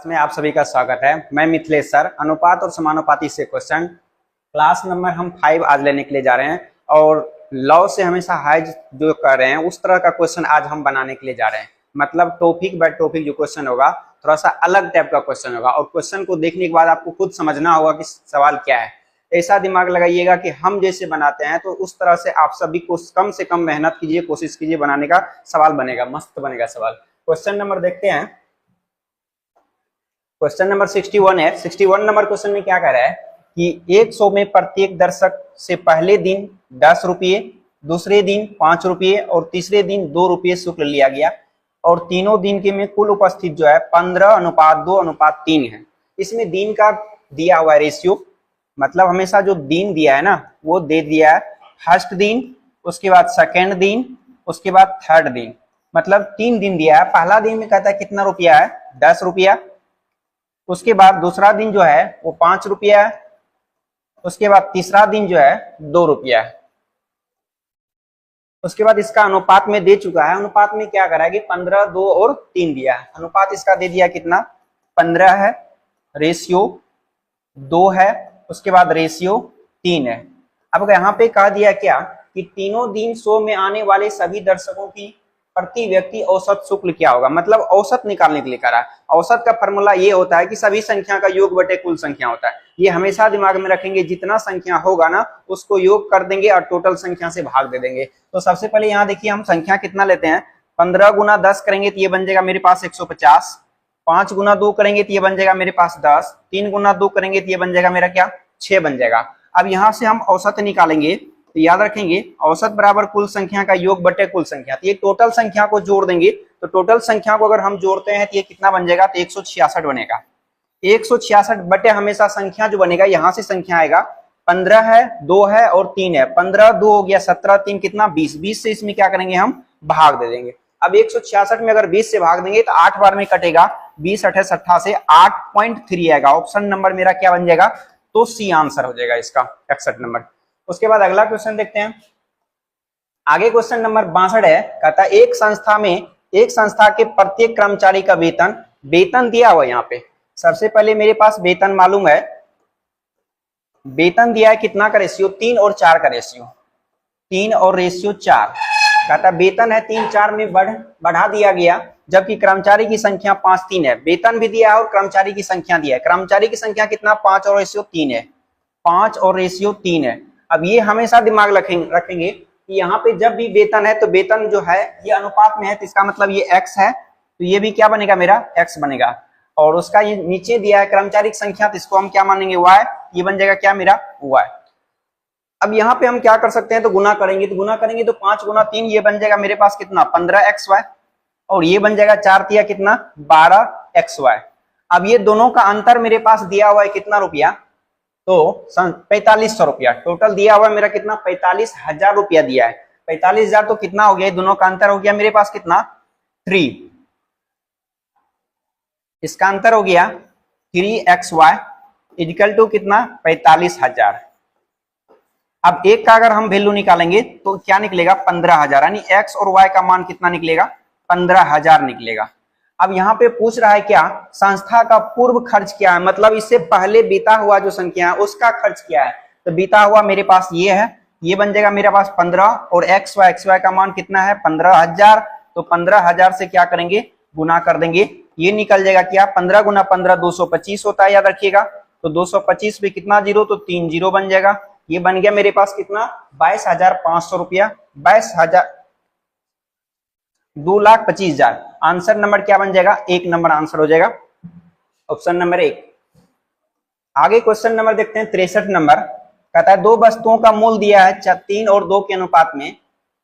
में आप सभी का स्वागत है। मैं मिथिलेश सर। अनुपात और समानुपाती से क्वेश्चन क्लास नंबर हम 5 आज लेने के लिए जा रहे हैं और लॉ से हमेशा हाई जो कर रहे हैं उस तरह का क्वेश्चन आज हम बनाने के लिए जा रहे हैं। मतलब टॉपिक बाय टॉपिक जो क्वेश्चन होगा थोड़ा सा अलग टाइप का क्वेश्चन होगा और क्वेश्चन को देखने के बाद आपको खुद समझना होगा कि सवाल क्या है। ऐसा दिमाग लगाइएगा कि हम जैसे बनाते हैं तो उस तरह से आप सभी को कम से कम मेहनत कीजिए, कोशिश कीजिए, बनाने का सवाल बनेगा, मस्त बनेगा सवाल। क्वेश्चन नंबर देखते हैं। क्वेश्चन नंबर 61 है। 61 नंबर क्वेश्चन में क्या कह रहा है कि 100 में प्रत्येक दर्शक से पहले दिन 10 रुपये, दूसरे दिन 5 रुपये और तीसरे दिन 2 रुपये शुल्क लिया गया और तीनों दिन के में कुल उपस्थित जो है 15:2:3 है। इसमें दिन का दिया हुआ है रेशियो, मतलब हमेशा जो दिन दिया है ना वो दे दिया है फर्स्ट दिन, उसके बाद सेकेंड दिन, उसके बाद थर्ड दिन, मतलब 3 दिन दिया है। पहला दिन में कहता है कितना रुपया है, 10 रुपया। उसके बाद दूसरा दिन जो है वो 5 रुपया है। उसके बाद तीसरा दिन जो है 2 रुपया है। उसके बाद इसका अनुपात में दे चुका है। अनुपात में क्या करा है कि 15, 2 और 3 दिया है। अनुपात इसका दे दिया कितना, 15 है, रेशियो 2 है, उसके बाद रेशियो 3 है। अब यहाँ पे कह दिया क्या कि तीनों दिन शो में आने वाले सभी दर्शकों की प्रति व्यक्ति औसत शुल्क क्या होगा, मतलब औसत निकालने के लिए करा है। औसत का फॉर्मूला ये होता है कि सभी संख्या का योग बटे कुल संख्या होता है। ये हमेशा दिमाग में रखेंगे, जितना संख्या होगा ना उसको योग कर देंगे और टोटल संख्या से भाग दे देंगे। तो सबसे पहले यहाँ देखिए हम संख्या कितना लेते हैं, 15 गुना 10 करेंगे तो ये बन जाएगा मेरे पास 150। 5 गुना 2 करेंगे तो ये बन जाएगा मेरे पास 10। 3 गुना 2 करेंगे तो ये बन जाएगा मेरा क्या, 6 बन जाएगा। अब यहाँ से हम औसत निकालेंगे तो याद रखेंगे औसत बराबर कुल संख्या का योग बटे कुल संख्या। तो ये टोटल संख्या को जोड़ देंगे तो टोटल संख्या को अगर हम जोड़ते हैं तो ये कितना बन जाएगा, तो 166 बनेगा। 166 बटे हमेशा संख्या जो बनेगा यहाँ से संख्या आएगा 15 है, 2 है और 3 है। 15 2 हो गया 17, 3 कितना 20। 20 से इसमें क्या करेंगे हम भाग दे देंगे। अब 166 में अगर 20 से भाग देंगे तो 8 बार में कटेगा, 20 8 60 से 8.3 आएगा। ऑप्शन नंबर मेरा क्या बन जाएगा, तो सी आंसर हो जाएगा इसका 61 नंबर। उसके बाद अगला क्वेश्चन देखते हैं। आगे क्वेश्चन नंबर 62 है। कहता है एक संस्था में एक संस्था के प्रत्येक कर्मचारी का वेतन दिया हुआ। यहाँ पे सबसे पहले मेरे पास वेतन मालूम है, वेतन दिया है कितना का रेशियो, 3 और 4 का रेशियो, 3 और रेशियो 4। कहता वेतन है 3 4 में बढ़ा दिया गया, जबकि कर्मचारी की संख्या 5 3 है। वेतन भी दिया है और कर्मचारी की संख्या दिया है। कर्मचारी की संख्या कितना, 5 और रेशियो 3 है, 5 और रेशियो 3 है। अब ये हमेशा दिमाग रखेंगे कि यहाँ पे जब भी वेतन है तो वेतन जो है ये अनुपात में है, तो इसका मतलब ये x है, तो ये भी क्या बनेगा मेरा x बनेगा। और उसका ये नीचे दिया है कर्मचारी की संख्या, तो इसको हम क्या मानेंगे y, ये बन जाएगा क्या मेरा y। अब यहाँ पे हम क्या कर सकते हैं, तो गुना करेंगे, तो गुना करेंगे तो 5 गुना 3 ये बन जाएगा मेरे पास कितना 15xy और ये बन जाएगा 4 तिया कितना 12xy। अब ये दोनों का अंतर मेरे पास दिया हुआ है कितना रुपया, तो 4500 रुपया टोटल दिया हुआ है मेरा कितना 45,000 रुपया दिया है। 45,000 तो कितना हो गया, दोनों का अंतर हो गया मेरे पास कितना 3, इसका अंतर हो गया 3xy इक्वल टू कितना 45,000। अब एक का अगर हम वैल्यू निकालेंगे तो क्या निकलेगा 15,000, यानी x और y का मान कितना निकलेगा 15,000 निकलेगा। अब यहाँ पे पूछ रहा है क्या, संस्था का पूर्व खर्च क्या है, मतलब इससे पहले बीता हुआ जो संख्या है उसका खर्च क्या है। तो बीता हुआ मेरे पास ये है, ये बन जाएगा मेरे पास 15 और xy का मान कितना है 15,000। तो 15,000 से क्या करेंगे गुना कर देंगे, ये निकल जाएगा क्या 15 गुना 15 225 होता है, याद रखिएगा। तो 225 पे कितना जीरो, तो 3 जीरो बन जाएगा। ये बन गया मेरे पास कितना 22,500 रुपया, 2,25,000। आंसर नंबर क्या बन जाएगा, 1 नंबर आंसर हो जाएगा, ऑप्शन नंबर 1। आगे क्वेश्चन नंबर देखते हैं 63 नंबर। कहता है दो वस्तुओं का मूल्य दिया है 3 और 2 के अनुपात में।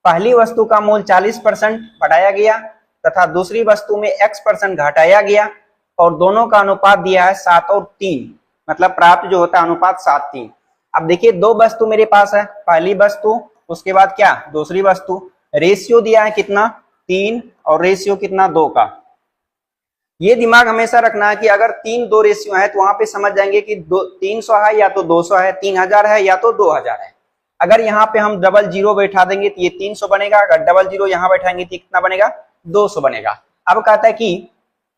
पहली वस्तु का मूल्य 40% बढ़ाया गया तथा दूसरी वस्तु में x% घटाया गया और दोनों का अनुपात दिया है 7 और 3, मतलब प्राप्त जो होता है अनुपात 7 3। अब देखिए दो वस्तु मेरे पास है, पहली वस्तु उसके बाद क्या दूसरी वस्तु, रेशियो दिया है कितना 3 और रेशियो कितना 2 का। ये दिमाग हमेशा रखना है कि अगर 3 2 रेशियो है तो वहां पे समझ जाएंगे कि 300 है या तो 200 है, 3000 है या तो 2000 है। अगर यहाँ पे हम डबल जीरो बैठा देंगे तो ये 300 बनेगा, अगर डबल जीरो यहाँ बैठाएंगे तो कितना बनेगा 200 बनेगा। अब कहता है कि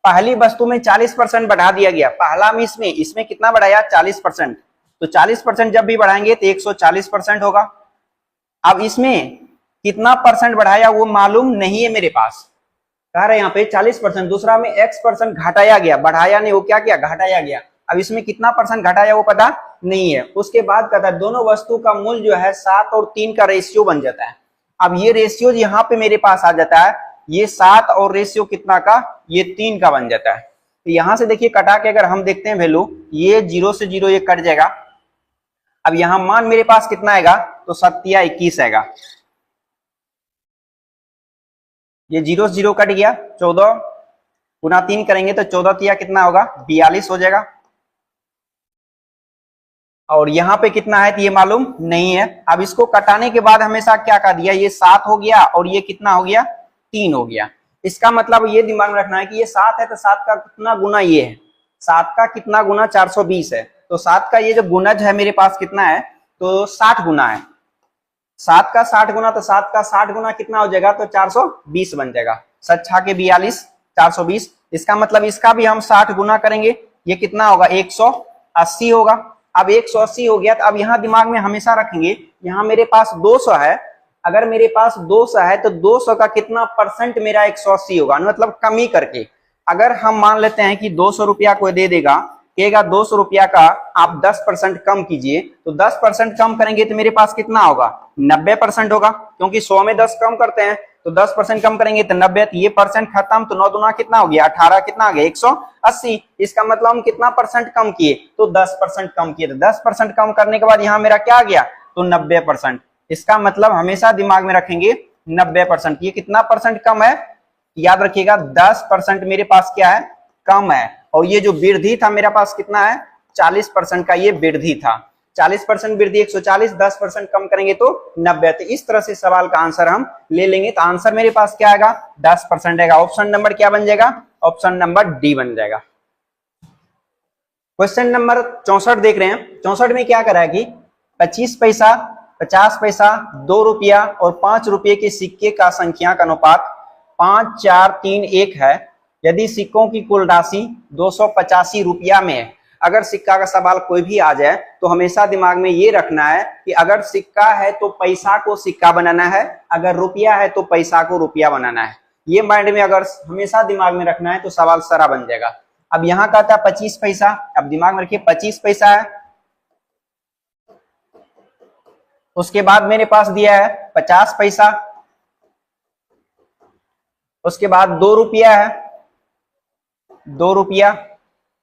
पहली वस्तु में 40% बढ़ा दिया गया, पहला में इसमें कितना बढ़ाया 40%, तो 40% जब भी बढ़ाएंगे तो 140% होगा। अब इसमें कितना परसेंट बढ़ाया वो मालूम नहीं है मेरे पास, कह रहे यहाँ पे 40%, दूसरा में x% घटाया गया, बढ़ाया नहीं, वो क्या किया घटाया गया। अब इसमें कितना परसेंट घटाया वो पता नहीं है। उसके बाद कहता है दोनों वस्तु का मूल्य जो है 7 और 3 का रेशियो बन जाता है। अब ये रेशियो यहाँ पे मेरे पास आ जाता है, ये 7 और रेशियो कितना का, ये 3 का बन जाता है। तो यहां से देखिए कटा के अगर हम देखते हैं वैल्यू, ये 0 से 0 ये कट जाएगा। अब यहां मान मेरे पास कितना आएगा, तो 7 21 आएगा, ये 0 से 0 कट गया, 14 गुना 3 करेंगे तो 14 कितना होगा 42 हो जाएगा। और यहाँ पे कितना है तो ये मालूम नहीं है। अब इसको कटाने के बाद हमेशा क्या कर दिया, ये 7 हो गया और ये कितना हो गया 3 हो गया। इसका मतलब ये दिमाग में रखना है कि ये 7 है तो 7 का कितना गुना ये है, 7 का कितना गुना 420 है, तो 7 का ये जो गुणज है मेरे पास कितना है, तो 60 गुना है। 7 का 60 गुना, तो 7 का 60 गुना कितना हो जाएगा, तो 420 बन जाएगा। 7 6 के 42, 420। इसका मतलब इसका भी हम 60 गुना करेंगे, ये कितना होगा 180 होगा। अब 180 हो गया, तो अब यहाँ दिमाग में हमेशा रखेंगे, यहाँ मेरे पास 200 है, अगर मेरे पास 200 है तो 200 का कितना परसेंट मेरा 180 होगा, मतलब कमी करके। अगर हम मान लेते हैं कि 200 रुपया कोई दे देगा, कहेगा 200 रुपया का आप 10% कम कीजिए, तो 10% कम करेंगे तो मेरे पास कितना होगा 90% होगा, क्योंकि 100 में 10 कम करते हैं, तो 10% कम करेंगे तो 90, तो ये परसेंट खत्म, तो 9 दूना कितना हो गया 18, कितना आ गया 180। इसका मतलब हम कितना परसेंट कम किए, तो 10% कम किए, तो 10% कम करने के बाद यहाँ मेरा क्या आ गया, तो 90%। इसका मतलब हमेशा दिमाग में रखेंगे 90%। ये कितना परसेंट कम है, याद रखिएगा 10% मेरे पास क्या है कम है। और ये जो वृद्धि था मेरे पास कितना है 40% का ये वृद्धि था, 40% वृद्धि 140, 10% कम करेंगे तो 90। तो इस तरह से सवाल का आंसर हम ले लेंगे, तो आंसर मेरे पास क्या आएगा 10% आएगा। ऑप्शन नंबर क्या बन जाएगा, ऑप्शन नंबर डी बन जाएगा। क्वेश्चन नंबर 64 देख रहे हैं। 64 में क्या करा है कि 25 पैसा, 50 पैसा, 2 रुपया और 5 रुपये के सिक्के का संख्या का अनुपात 5 4 3 1 है। यदि सिक्कों की कुल राशि 285 रुपया में है। अगर सिक्का का सवाल कोई भी आ जाए तो हमेशा दिमाग में ये रखना है कि अगर सिक्का है तो पैसा को सिक्का बनाना है, अगर रुपया है तो पैसा को रुपया बनाना है। ये माइंड में अगर हमेशा दिमाग में रखना है तो सवाल सारा बन जाएगा। अब यहाँ कहता है 25 पैसा, अब दिमाग में रखिए 25 पैसा है, उसके बाद मेरे पास दिया है 50 पैसा, उसके बाद 2 रुपया है, 2 रुपया,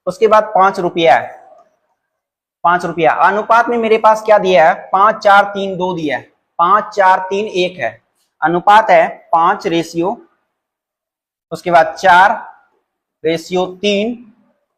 उसके बाद 5 रुपया है, 5 रुपया। अनुपात में मेरे पास क्या दिया है 5 4 3 2 दिया है, 5 4 3 1 है। अनुपात है 5 रेशियो, उसके बाद 4 रेशियो 3,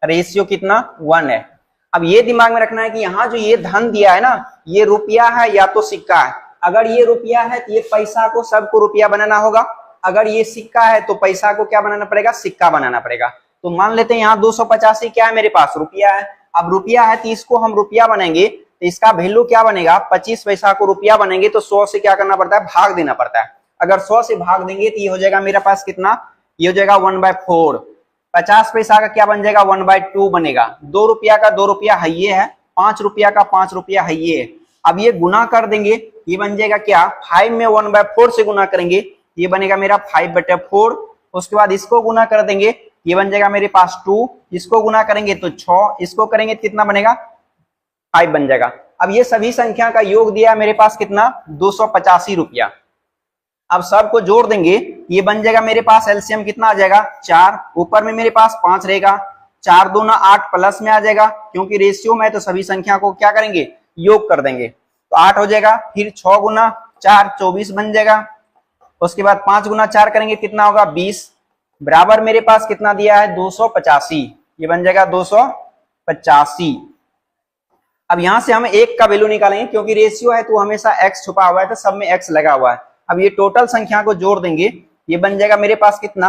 रेशियो कितना 1 है। अब ये दिमाग में रखना है कि यहाँ जो ये धन दिया है ना, ये रुपया है या तो सिक्का है। अगर ये रुपया है तो ये पैसा को सबको रुपया बनाना होगा, अगर ये सिक्का है तो पैसा को क्या बनाना पड़ेगा, सिक्का बनाना पड़ेगा। तो मान लेते हैं यहाँ 285 क्या है मेरे पास रुपया है। अब रुपया है तो इसको हम रुपया बनेंगे तो इसका वैल्यू क्या बनेगा 25 पैसा को रुपया बनेंगे तो 100 से क्या करना पड़ता है भाग देना पड़ता है। अगर 100 से भाग देंगे तो ये हो जाएगा मेरे पास कितना, ये हो जाएगा 1/4। 50 पैसा का क्या बन जाएगा 1/2 बनेगा। 2 रुपया का 2 रुपया है ये है, 5 रुपया का 5 रुपया है ये है। अब ये गुना कर देंगे, ये बन जाएगा क्या 5 में 1/4 से गुना करेंगे, ये बनेगा मेरा 5/4। उसके बाद इसको गुना कर देंगे, ये बन जाएगा मेरे पास 2, इसको गुना करेंगे तो 6, इसको करेंगे तो कितना बनेगा 5 बन जाएगा। अब ये सभी संख्या का योग दिया मेरे पास कितना 285 रुपया। अब सबको जोड़ देंगे, ये बन जाएगा मेरे पास एलसीएम कितना आ जाएगा 4, ऊपर में मेरे पास 5 रहेगा, 4 दूना 8 प्लस में आ जाएगा, क्योंकि रेशियो में तो सभी संख्या को क्या करेंगे योग कर देंगे, तो 8 हो जाएगा। फिर 6 गुना 4 24 बन जाएगा। उसके बाद 5 गुना 4 करेंगे कितना होगा 20, बराबर मेरे पास कितना दिया है 285, ये बन जाएगा 285। अब यहां से हम एक का वैल्यू निकालेंगे, क्योंकि रेशियो है तो हमेशा x छुपा हुआ है, तो सब में x लगा हुआ है। अब ये टोटल संख्या को जोड़ देंगे, ये बन जाएगा मेरे पास कितना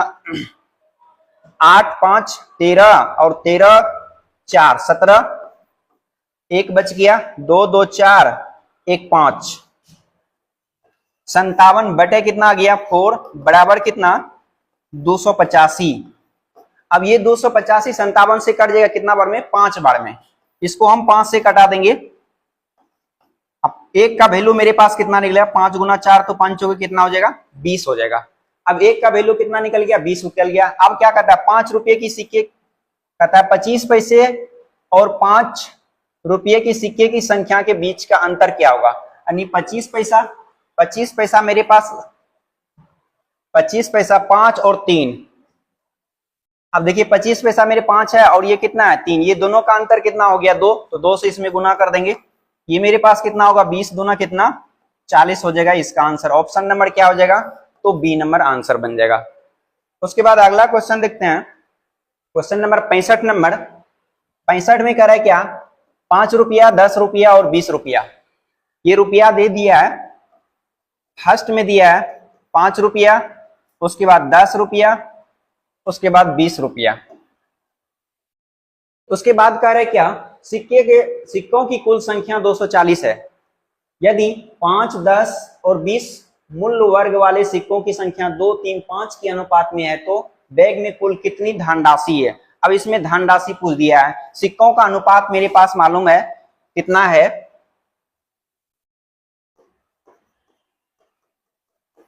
8 5 13 और 13 4 17, 1 बच गया, 2 2 4 1 5, 57 बटे कितना आ गया 4, बराबर कितना 285। अब ये 285 57 से कट जाएगा कितना बार में, 5 बार में। इसको हम 5 से कटा देंगे। अब एक का वैल्यू मेरे पास कितना निकलेगा, 5 गुना 4 तो 5 चौके कितना हो जाएगा, 20 हो जाएगा। अब एक का वैल्यू कितना निकल गया, 20 निकल गया। अब क्या कहता है, 5 रुपए की सिक्के कहता है 25 पैसे और 5 रुपये की सिक्के की संख्या के बीच का अंतर क्या होगा, यानी 25 पैसा मेरे पास, 25 पैसा 5 और 3। अब देखिए 25 पैसा मेरे 5 है और ये कितना है 3, ये दोनों का अंतर कितना हो गया 2, तो 2 से इसमें गुना कर देंगे। ये मेरे पास कितना होगा, 20 दूना कितना 40 हो जाएगा। इसका आंसर ऑप्शन नंबर क्या हो जाएगा, तो बी नंबर आंसर बन जाएगा। उसके बाद अगला क्वेश्चन देखते हैं, क्वेश्चन नंबर 65 नंबर। 65 में कह रहा है क्या, 5 रुपया 10 रुपया और 20 रुपया। ये रुपया दे दिया है, फर्स्ट में दिया है 5 रुपया, उसके बाद 10 रुपया, उसके बाद 20 रुपया। उसके बाद कह रहा है क्या, सिक्कों की कुल संख्या 240 है। यदि 5, 10 और 20 मूल्य वर्ग वाले सिक्कों की संख्या 2, 3, 5 के अनुपात में है तो बैग में कुल कितनी धनराशि है। अब इसमें धनराशि पूछ दिया है। सिक्कों का अनुपात मेरे पास मालूम है कितना है,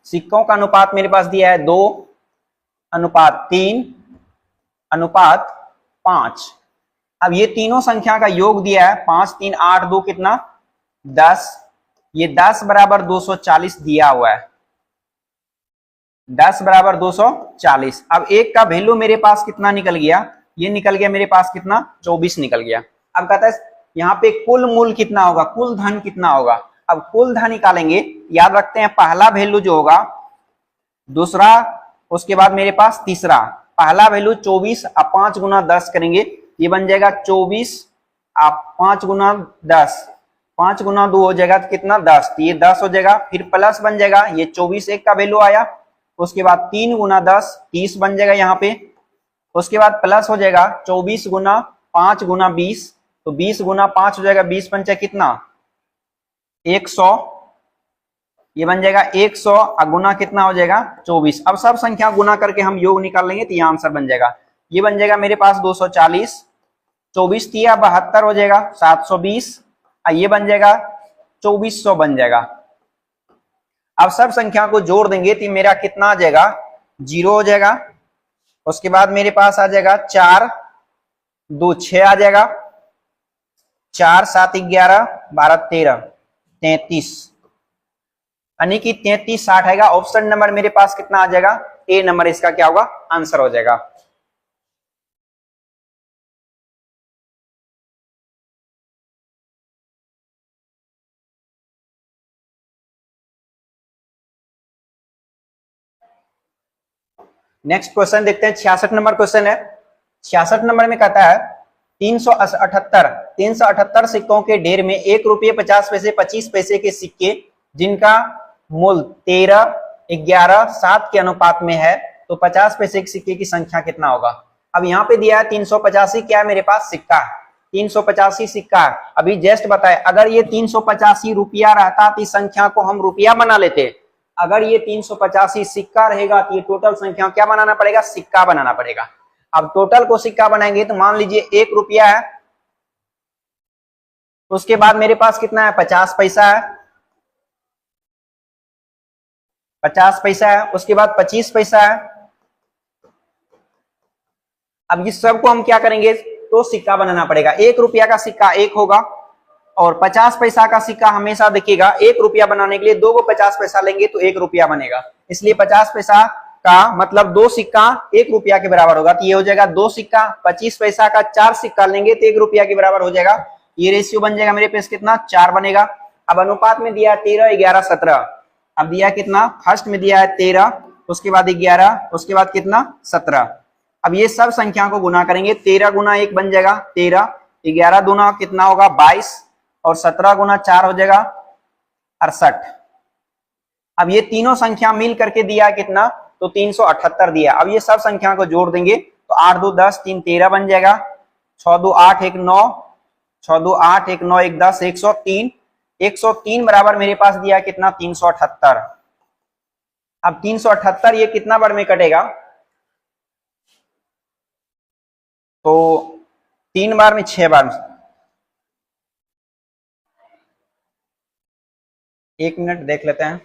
सिक्कों का अनुपात मेरे पास दिया है 2:3:5। अब ये तीनों संख्या का योग दिया है 5, 3, 8, 2 कितना 10। ये 10 बराबर 240 दिया हुआ है, 10 बराबर 240। अब एक का वैल्यू मेरे पास कितना निकल गया, ये निकल गया मेरे पास कितना 24 निकल गया। अब कहता है यहाँ पे कुल मूल्य कितना होगा, कुल धन कितना होगा। अब कुल धन निकालेंगे, याद रखते हैं पहला वैल्यू जो होगा, दूसरा, उसके बाद मेरे पास तीसरा। पहला वैल्यू 24, आप 5 गुना 10 करेंगे, ये बन जाएगा 24, आप 5 गुना 10, 5 गुना 2 हो जाएगा तो कितना 10, तो ये 10 हो जाएगा। फिर प्लस बन जाएगा, ये 24 एक का वैल्यू आया, उसके बाद 3 गुना 10 30 बन जाएगा यहाँ पे। उसके बाद प्लस हो जाएगा 24 गुना 5 गुना 20, तो 20 गुना 5 हो जाएगा, 20 पंचा कितना 100, ये बन जाएगा 100, गुना कितना हो जाएगा 24। अब सब संख्या गुना करके हम योग निकाल लेंगे तो ये आंसर बन जाएगा। ये बन जाएगा मेरे पास 240, 24 तिया 72 हो जाएगा 720, ये बन जाएगा 2400 बन जाएगा। अब सब संख्या को जोड़ देंगे तो मेरा कितना आ जाएगा 0 हो जाएगा। उसके बाद मेरे पास आ जाएगा 4, 2, 6 आ जाएगा, 4, 7, 11, 12, 13, 33, यानी कि 33, 60 आएगा। ऑप्शन नंबर मेरे पास कितना आ जाएगा, ए नंबर इसका क्या होगा आंसर हो जाएगा। नेक्स्ट क्वेश्चन देखते हैं, 66 नंबर क्वेश्चन है। 66 नंबर में कहता है 378 सिक्कों के ढेर में 1 रुपये 50 पैसे 25 पैसे के सिक्के जिनका मूल्य 13, 11, 7 के अनुपात में है तो 50 पैसे के सिक्के की संख्या कितना होगा। अब यहाँ पे दिया है 385 क्या है मेरे पास सिक्का, 385 सिक्का। अभी जस्ट बताए, अगर ये 385 रुपया रहता तो इस संख्या को हम रुपया बना लेते। अगर ये 385 सिक्का रहेगा तो ये टोटल संख्या क्या बनाना पड़ेगा, सिक्का बनाना पड़ेगा। अब टोटल को सिक्का बनाएंगे तो मान लीजिए 1 रुपया है, उसके बाद मेरे पास कितना है 50 पैसा है, 50 पैसा है, उसके बाद 25 पैसा है। अब इस सब को हम क्या करेंगे तो सिक्का बनाना पड़ेगा। 1 रुपया का सिक्का 1 होगा और 50 पैसा का सिक्का हमेशा देखिएगा 1 रुपया बनाने के लिए 2 को 50 पैसा लेंगे तो 1 रुपया बनेगा, इसलिए 50 पैसा का मतलब 2 सिक्का 1 रुपया के बराबर होगा। तो ये हो जाएगा 2 सिक्का, 25 पैसा का 4 सिक्का लेंगे तो 1 रुपया के बराबर हो जाएगा। ये रेशियो बन जाएगा मेरे पास कितना 4 बनेगा। अब अनुपात में दिया 13, 11, 17। अब दिया कितना, फर्स्ट में दिया है 13, उसके बाद 11, उसके बाद कितना 17। अब ये सब संख्या को गुना करेंगे, 13 गुना 1 बन जाएगा 13, 11 दूना कितना होगा 22 और 17 गुना 4 हो जाएगा 68। अब ये तीनों संख्या मिल करके दिया कितना तो 378 दिया। अब ये सब संख्या को जोड़ देंगे तो 8, 2, 10, 3, 13 बन जाएगा, 6, 2, 8, 1, 9, 6, 2, 8, 1, 9, 1, 10, 103। 103 बराबर मेरे पास दिया कितना 378। अब 378 ये कितना बार में कटेगा, तो 3 बार में 6 बार, 1 मिनट देख लेते हैं।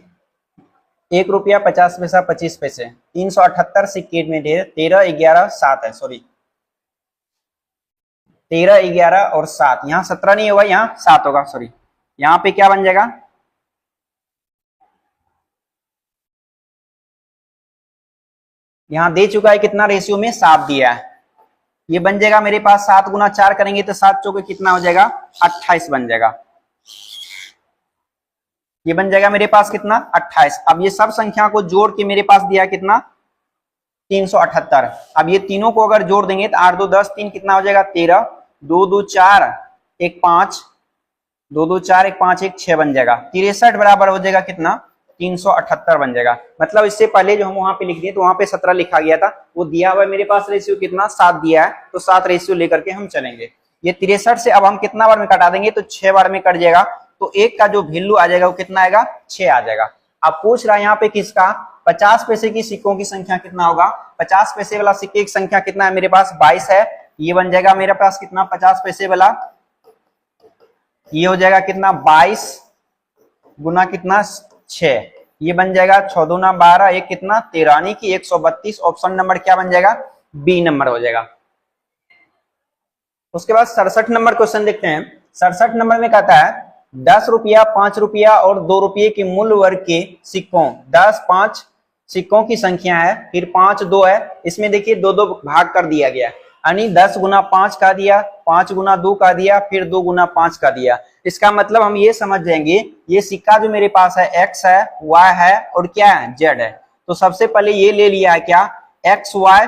1 रुपया 50 पैसा 25 पैसे, 378 सिक्के में ढेर, 13 11 7 है, सॉरी 13 11 और 7, यहाँ 17 नहीं होगा, यहाँ 7 होगा, सॉरी। यहाँ पे क्या बन जाएगा, यहाँ दे चुका है कितना रेशियो में, 7 दिया है। ये बन जाएगा मेरे पास 7 गुना 4 करेंगे तो 7 चौके कितना हो जाएगा, 28 बन जाएगा। ये बन जाएगा मेरे पास कितना, 28। अब ये सब संख्या को जोड़ के मेरे पास दिया कितना, 378। अब ये तीनों को अगर जोड़ देंगे तो 8 2 10, 3 कितना हो जाएगा, 13, 2 2 4 1 5, 2 2 4 1 5 1 6 बन जाएगा। 63 बराबर हो जाएगा कितना, 378 बन जाएगा। मतलब इससे पहले जो हम वहां पे लिख दिए तो वहां पे 17 लिखा गया था, वो दिया हुआ मेरे पास रेशियो कितना, 7 दिया है, तो 7 रेशियो लेकर के हम चलेंगे। ये 63 से अब हम कितना बार में कटा देंगे, तो 6 बार में कट जाएगा, तो 1 का जो वैल्यू आ जाएगा वो कितना आएगा, 6 आ जाएगा। अब पूछ रहा है यहाँ पे किसका, 50 पैसे की सिक्कों की संख्या कितना होगा। 50 पैसे वाला सिक्के की संख्या कितना है मेरे पास, 22 है। ये बन जाएगा मेरे पास कितना, 50 पैसे वाला, ये हो जाएगा कितना, 22 गुना कितना 6, ये बन जाएगा 6 दूना 12, एक कितना 13, यानी कि 132। ऑप्शन नंबर क्या बन जाएगा, बी नंबर हो जाएगा। उसके बाद 67 नंबर क्वेश्चन देखते हैं। 67 नंबर में कहता है 10 रुपया 5 रुपया और 2 रुपये के मूल्य वर्ग के सिक्कों, 10 5 सिक्कों की संख्या है, फिर 5 2 है, इसमें देखिए 2 2 भाग कर दिया गया, यानी 10 गुना 5 का दिया, 5 गुना 2 का दिया, फिर 2 गुना 5 का दिया। इसका मतलब हम ये समझ जाएंगे, ये सिक्का जो मेरे पास है x है, y है और क्या है, z है। तो सबसे पहले ये ले लिया है क्या, x y,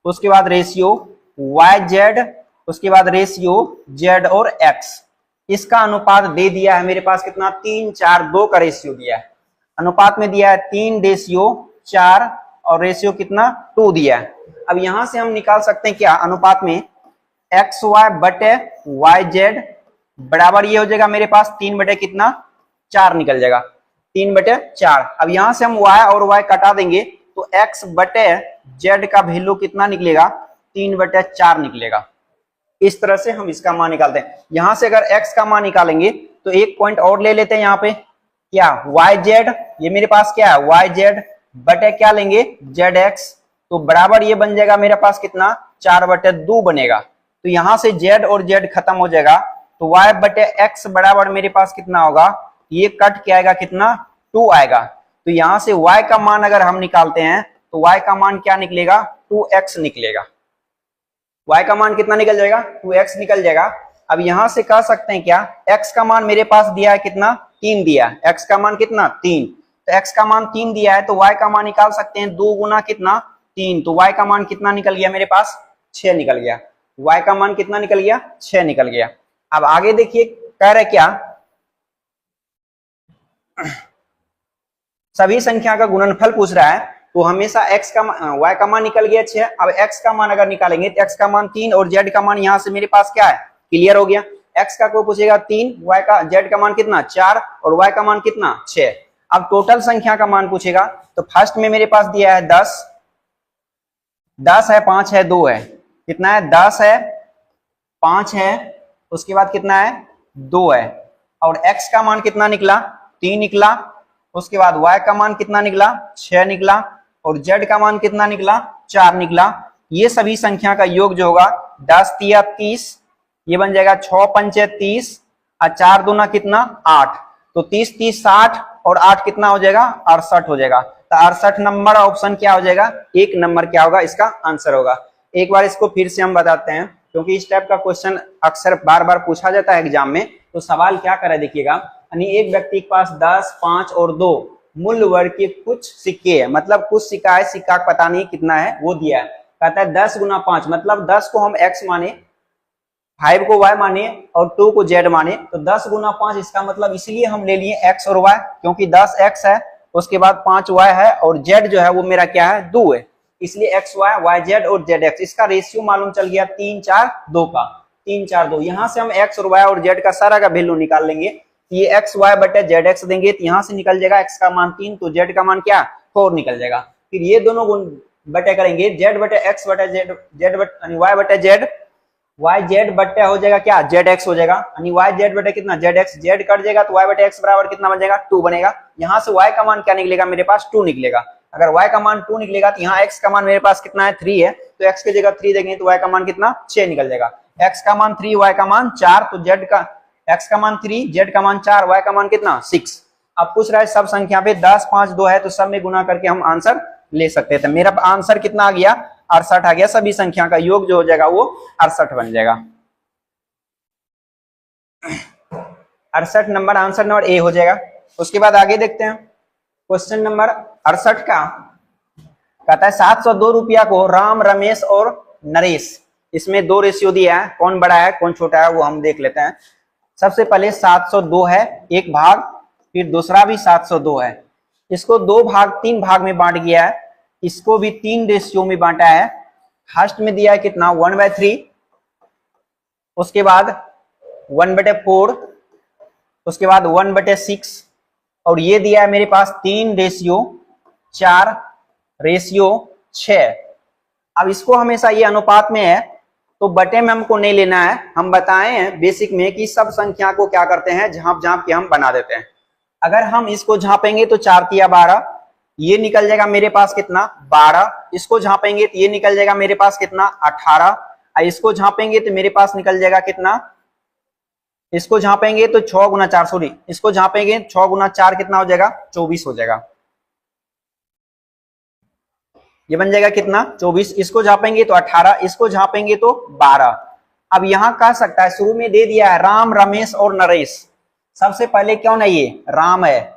उसके बाद रेशियो y z, उसके बाद रेशियो z और x, इसका अनुपात दे दिया है मेरे पास कितना, 3 4 2 का रेशियो दिया है। अनुपात में दिया है 3 रेशियो 4 और रेशियो कितना 2 दिया है। अब यहां से हम निकाल सकते हैं क्या, अनुपात में एक्स वाई बटे वाई जेड बराबर ये हो जाएगा मेरे पास 3 बटे कितना 4 निकल जाएगा, 3 बटे 4। अब यहां से हम y और y कटा देंगे तो x बटे z का वैल्यू कितना निकलेगा, 3 बटे 4 निकलेगा। इस तरह से हम इसका मान निकालते हैं। यहां से अगर x का मान निकालेंगे तो एक पॉइंट और ले लेते हैं, यहाँ पे क्या yz, ये मेरे पास क्या है yz बटे क्या लेंगे zx, तो बराबर ये बन जाएगा मेरे पास कितना 4 बटे 2 बनेगा। तो यहां से z और z खत्म हो जाएगा, तो y बटे x बराबर मेरे पास कितना होगा, ये कट के आएगा कितना 2 आएगा। तो यहां से y का मान अगर हम निकालते हैं तो y का मान क्या निकलेगा 2x निकलेगा। y का मान कितना निकल जाएगा 2x निकल जाएगा। अब यहां से कह सकते हैं क्या, x का मान मेरे पास दिया है कितना 3 दिया है, x का मान कितना 3, तो x का मान 3 दिया है तो y का मान निकाल सकते हैं 2 गुना कितना 3, तो y का मान कितना निकल गया मेरे पास 6 निकल गया। y का मान कितना निकल गया 6 निकल गया। अब आगे देखिए कह रहे क्या, सभी संख्या का गुणनफल पूछ रहा है, तो हमेशा x का y का मान निकल गया 6। अब x का मान अगर निकालेंगे तो x का मान 3 और z का मान यहां से मेरे पास क्या है क्लियर हो गया। x का कोई पूछेगा 3, y का z का मान कितना 4 और y का मान कितना 6। अब टोटल संख्या का मान पूछेगा तो फर्स्ट में मेरे पास दिया है 10, 10 है 5 है 2 है, कितना है 10 है 5 है, उसके बाद कितना है 2 है, और x का मान कितना निकला 3 निकला, उसके बाद y का मान कितना निकला 6 निकला और z का मान कितना निकला 4 निकला। ये सभी संख्या का योग जो होगा 10 तिया 30, ये बन जाएगा 6 पंचे 30 और 4 दूना कितना 8, तो 30 30 60 और 8 कितना हो जाएगा 68 हो जाएगा। तो 68 नंबर ऑप्शन क्या हो जाएगा, 1 नंबर क्या होगा इसका आंसर होगा। एक बार इसको फिर से हम बताते हैं, क्योंकि इस टाइप का क्वेश्चन अक्सर बार बार पूछा जाता है एग्जाम में। तो सवाल क्या करे देखिएगा, यानी एक व्यक्ति के पास 10 5 और 2 मूल्य वर्ग के कुछ सिक्के है, मतलब कुछ सिक्का है, सिक्का पता नहीं कितना है वो दिया है। कहता है 10 गुना 5, मतलब 10 को हम x माने, 5 को y माने और 2 को z माने, तो 10 गुना 5 इसका मतलब इसलिए हम ले लिए x और y, क्योंकि 10 x है, उसके बाद 5 y है और z जो है वो मेरा क्या है 2 है, इसलिए x y y z और z x, इसका रेशियो मालूम चल गया 3 4 2 का, 3 4 2। यहाँ से हम x और y और z का सारा का वैल्यू निकाल लेंगे, ये x y बटे z x देंगे तो यहाँ से निकल जाएगा x का मान 3, तो z का मान क्या 4 निकल जाएगा। फिर ये दोनों गुण बटे करेंगे, z बटे x बटे z, z बटे y बटे z, वाई जेड बट्टे हो जाएगा क्या, जेड एक्स हो जाएगा, यानी वाई जेड बटे कितना, जेड एक्स, जेड कट जाएगा तो वाई बटे एक्स बराबर कितना बनेगा, 2 बनेगा। यहाँ से वाई का मान क्या निकलेगा, मेरे पास 2 निकलेगा। अगर वाई का मान 2 निकलेगा तो यहाँ एक्स का मान मेरे पास कितना है, 3 है, तो एक्स की जगह 3 देंगे तो वाई का मान कितना, 6 निकल जाएगा। एक्स का मान 3, वाई का मान 4, तो जेड का, एक्स का मान 3, जेड का मान 4, वाई का मान कितना, 6। अब पूछ रहा है सब संख्या पे 10, 5, 2 है तो सब में गुना करके हम आंसर ले सकते थे। मेरा आंसर कितना आ गया, 68 आ गया। सभी संख्या का योग जो हो जाएगा वो 68 बन जाएगा। 68 नंबर आंसर नंबर ए हो जाएगा। उसके बाद आगे देखते हैं क्वेश्चन नंबर 68 का, कहता है 702 रुपया को राम, रमेश और नरेश, इसमें 2 रेशियो दिया है, कौन बड़ा है कौन छोटा है वो हम देख लेते हैं। सबसे पहले 702 है एक भाग, फिर दूसरा भी 702 है, इसको 2 भाग 3 भाग में बांट गया है, इसको भी 3 रेशियो में बांटा है। फर्स्ट में दिया है कितना, 1/3, उसके बाद 1/4, उसके बाद 1/6, और ये दिया है मेरे पास 3/4 रेशियो 6। अब इसको हमेशा ये अनुपात में है तो बटे में हमको नहीं लेना है, हम बताए हैं बेसिक में कि सब संख्या को क्या करते हैं, झांप झांप के हम बना देते हैं। अगर हम इसको झांपेंगे तो 4 तिया 12, ये निकल जाएगा मेरे पास कितना, 12, इसको झांपेंगे तो ये निकल जाएगा मेरे पास कितना, 18, इसको झांपेंगे तो मेरे पास निकल जाएगा कितना, इसको झांपेंगे तो 6 गुना 4, सॉरी इसको झांपेंगे 6 गुना 4 कितना हो जाएगा, 24 हो जाएगा। ये बन जाएगा कितना, 24, इसको झांपेंगे तो 18, इसको झांपेंगे तो 12। अब यहां कह सकता है शुरू में दे दिया है राम, रमेश और नरेश। सबसे पहले क्यों नहीं, ये राम है,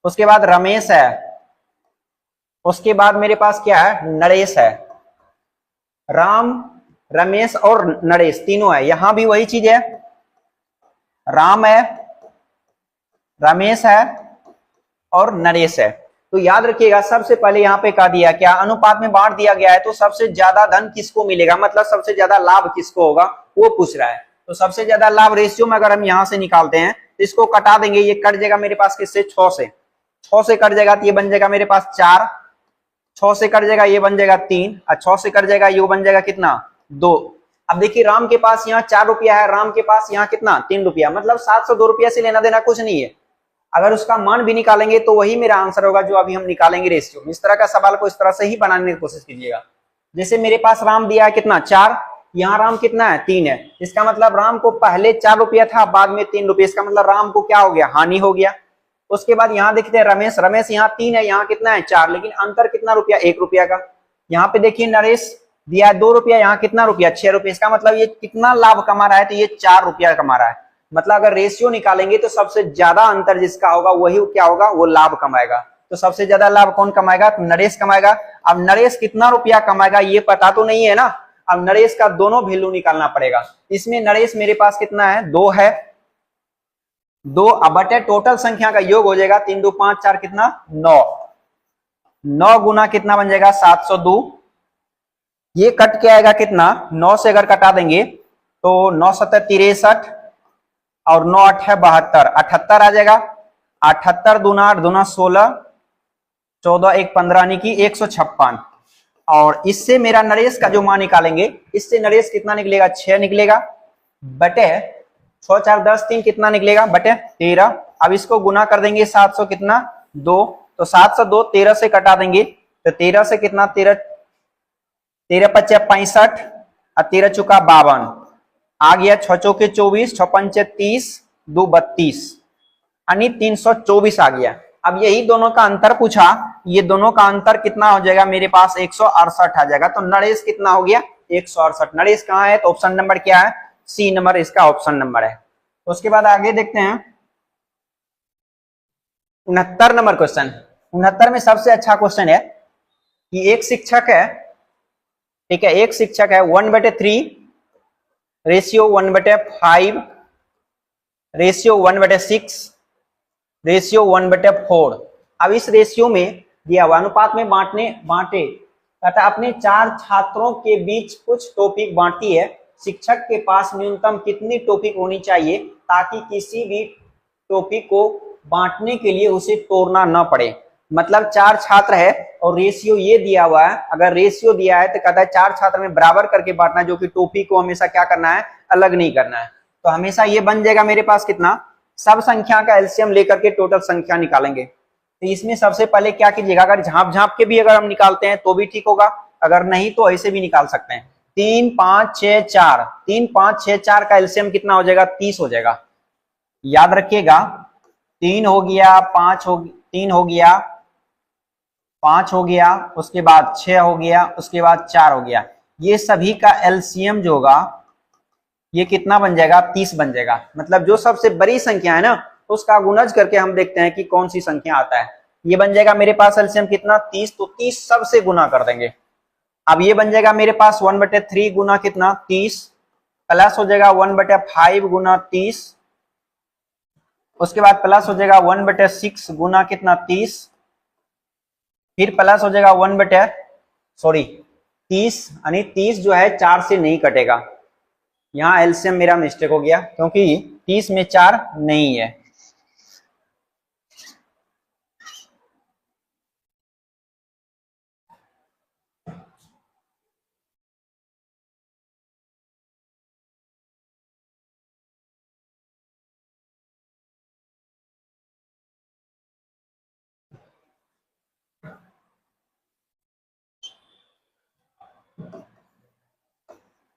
उसके बाद रमेश है, उसके बाद मेरे पास क्या है, नरेश है। राम, रमेश और नरेश तीनों है, यहां भी वही चीज है, राम है, रमेश है और नरेश है। तो याद रखिएगा सबसे पहले यहाँ पे कह दिया क्या, अनुपात में बांट दिया गया है तो सबसे ज्यादा धन किसको मिलेगा, मतलब सबसे ज्यादा लाभ किसको होगा वो पूछ रहा है। तो सबसे ज्यादा लाभ रेशियो में अगर हम यहाँ से निकालते हैं तो इसको कटा देंगे, ये कट जाएगा मेरे पास किससे, 6 से, 6 से कट जाएगा तो ये बन जाएगा मेरे पास 4, 6 से कट जाएगा ये बन जाएगा 3, और 6 से कट जाएगा ये बन जाएगा कितना, 2। अब देखिए राम के पास यहाँ 4 रुपया है, राम के पास यहाँ कितना, 3 रुपया, मतलब 702 रुपया से लेना देना कुछ नहीं है। अगर उसका मान भी निकालेंगे तो वही मेरा आंसर होगा जो अभी हम निकालेंगे रेशियो। इस तरह का सवाल को इस तरह से ही बनाने की कोशिश कीजिएगा। जैसे मेरे पास राम दिया है कितना, 4, यहाँ राम कितना है, 3 है, इसका मतलब राम को पहले 4 रुपया था बाद में 3 रुपया, इसका मतलब राम को क्या हो गया, हानि हो गया। उसके बाद यहाँ देखते हैं रमेश, रमेश यहाँ 3 है, यहाँ कितना है 4, लेकिन अंतर कितना रुपया, 1 रुपया का। यहाँ पे देखिए नरेश दिया है 2 रुपया, यहाँ कितना रुपया, 6 रुपया, इसका मतलब ये कितना लाभ कमा रहा है, तो ये 4 रुपया कमा रहा है। मतलब अगर रेशियो निकालेंगे तो सबसे ज्यादा अंतर जिसका होगा वही क्या होगा, वो लाभ कमाएगा। तो सबसे ज्यादा लाभ कौन कमाएगा, तो नरेश कमाएगा। अब नरेश कितना रुपया कमाएगा ये पता तो नहीं है ना, अब नरेश का दोनों वैल्यू निकालना पड़ेगा। इसमें नरेश मेरे पास कितना है, 2 है, 2 अब बटे टोटल संख्या का योग हो जाएगा 3 2 5 4 कितना, 9, 9 गुना कितना बन जाएगा, 702। ये कट के आएगा कितना, 9 से अगर कटा देंगे तो 9 7 63 और 9 8 है 72, 78 आ जाएगा। 78 दूना 8 दूना 16, 14 1 15 यानी कि 156। और इससे मेरा नरेश का जो मान निकालेंगे, इससे नरेश कितना निकलेगा, 6 निकलेगा, बटे 6 4 10 3 कितना निकलेगा, बटे 13। अब इसको गुना कर देंगे 700 कितना, 2, तो 702 13 से कटा देंगे तो 13 से कितना, 13 13 5 65 और 13 चुका 52 आ गया, 6 चौके 24, 6 पंचे 30, 2 32 यानी 324 आ गया। अब यही दोनों का अंतर पूछा, ये दोनों का अंतर कितना हो जाएगा, मेरे पास 168 आ जाएगा। तो नरेश कितना हो गया, 168। नरेश कहाँ है, तो ऑप्शन नंबर क्या है, सी नंबर इसका ऑप्शन नंबर है। उसके बाद आगे देखते हैं 69 नंबर क्वेश्चन। 69 में सबसे अच्छा क्वेश्चन है कि एक शिक्षक है, ठीक है, एक शिक्षक है 1/3 रेशियो 1/5 रेशियो 1/6 रेशियो 1/4। अब इस रेशियो में दिया हुआ अनुपात में बांटे कहता अपने 4 छात्रों के बीच कुछ टॉपिक बांटती है, शिक्षक के पास न्यूनतम कितनी टॉपिक होनी चाहिए ताकि किसी भी टॉपिक को बांटने के लिए उसे तोड़ना न पड़े। मतलब 4 छात्र है और रेशियो ये दिया हुआ है। अगर रेशियो दिया है तो कहता है 4 छात्र में बराबर करके बांटना है, जो कि टोपी को हमेशा क्या करना है, अलग नहीं करना है। तो हमेशा ये बन जाएगा मेरे पास कितना, सब संख्या का एलसीएम लेकर के टोटल संख्या निकालेंगे। तो इसमें सबसे पहले क्या कीजिएगा, अगर झाँप झाँप के भी अगर हम निकालते हैं तो भी ठीक होगा, अगर नहीं तो ऐसे भी निकाल सकते हैं। 3 5 6 4, 3 5 6 4 का एलसीएम कितना हो जाएगा, 30 हो जाएगा। याद रखिएगा 3 हो गया, 5 हो, 3 हो गया, 5 हो गया, उसके बाद 6 हो गया, उसके बाद 4 हो गया। ये सभी का एलसीएम जो होगा ये कितना बन जाएगा, 30 बन जाएगा। मतलब जो सबसे बड़ी संख्या है ना उसका गुणज करके हम देखते हैं कि कौन सी संख्या आता है। ये बन जाएगा मेरे पास एलसीएम कितना, 30, तो 30 सबसे गुना कर देंगे। अब ये बन जाएगा मेरे पास 1/3 गुना कितना, 30, प्लस हो जाएगा 1/5 गुना 30, उसके बाद प्लस हो जाएगा 1/6 गुना कितना, 30, फिर प्लस हो जाएगा 30, यानी 30 जो है 4 से नहीं कटेगा। यहाँ एलसीएम मेरा मिस्टेक हो गया क्योंकि 30 में 4 नहीं है।